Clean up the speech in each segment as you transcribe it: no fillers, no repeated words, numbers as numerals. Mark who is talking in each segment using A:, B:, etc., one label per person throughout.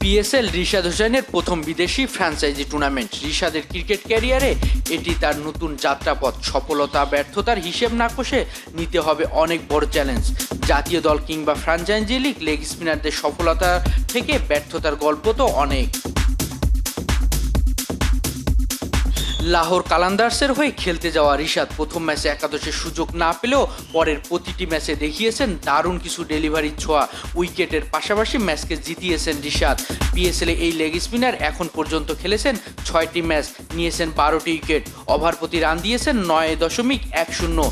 A: PSL Rishad হোসেনের প্রথম বিদেশি ফ্র্যাঞ্চাইজি টুর্নামেন্ট। রিশাদের ক্রিকেট ক্যারিয়ারে এটি তার নতুন যাত্রাপথ। সফলতা ব্যর্থতার হিসেব না কষে নিতে হবে অনেক বড় চ্যালেঞ্জ। জাতীয় দল কিংবা ফ্র্যাঞ্চাইজি লিগ, লেগ স্পিনারদের সফলতা থেকে ব্যর্থতার গল্প তো অনেক। লাহোর কালান্দার্সের হয়ে খেলতে যাওয়া রিশাদ প্রথম ম্যাচে একাদশের সুযোগ না পেলেও পরের প্রতিটি ম্যাচে দেখিয়েছেন দারুণ কিছু ডেলিভারির ছোঁয়া। উইকেটের পাশাপাশি ম্যাচকে জিতিয়েছেন রিশাদ। পিএসএলে এই লেগ স্পিনার এখন পর্যন্ত খেলেছেন 6টি ম্যাচ, নিয়েছেন 12টি উইকেট, ওভার প্রতি রান দিয়েছেন 9.10।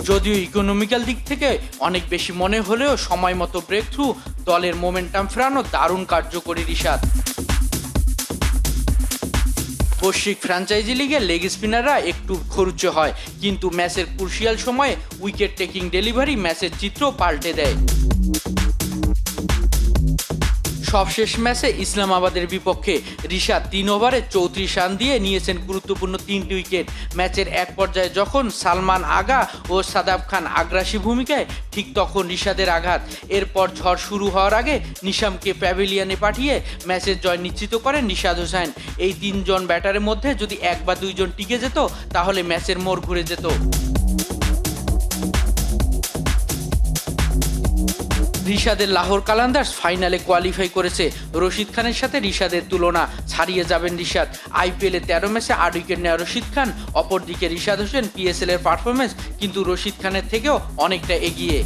A: যদিও ইকোনমিক্যাল দিক থেকে অনেক বেশি মনে হলেও সময় মতো ব্রেক থ্রু, দলের মোমেন্টাম ফেরানো দারুণ কার্যকরী রিশাদ। বৈশ্বিক ফ্র্যাঞ্চাইজি লিগে লেগ স্পিনাররা একটু খরুচে হয়, কিন্তু ম্যাচের ক্রুশিয়াল সময়ে উইকেট টেকিং ডেলিভারি ম্যাচের চিত্র পাল্টে দেয়। সবশেষ ম্যাচে ইসলামাবাদের বিপক্ষে রিশাদ 3 ওভারে 34 রান দিয়ে নিয়েছেন গুরুত্বপূর্ণ 3টি উইকেট। ম্যাচের এক পর্যায়ে যখন সালমান আগা ও সাদাব খান আগ্রাসী ভূমিকায়, ঠিক তখন রিশাদের আঘাত। এরপর ঝড় শুরু হওয়ার আগে নিশামকে প্যাভিলিয়নে পাঠিয়ে ম্যাচের জয় নিশ্চিত করেন রিশাদ হোসেন। এই 3 জন ব্যাটারের মধ্যে যদি 1 বা 2 জন টিকে যেত, তাহলে ম্যাচের মোড় ঘুরে যেত। রিশাদের লাহোর কালান্দার্স ফাইনালে কোয়ালিফাই করেছে। রশিদ খানের সাথে রিশাদের তুলনা, ছাড়িয়ে যাবেন রিশাদ। আইপিএলে 13 ম্যাচে 8 উইকেট নেওয়া রশিদ খান। অপরদিকে রিশাদ হোসেন পিএসএল এর পারফরমেন্স কিন্তু রশিদ খানের থেকেও অনেকটা এগিয়ে।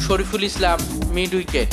A: Shariful Islam, mid wicket.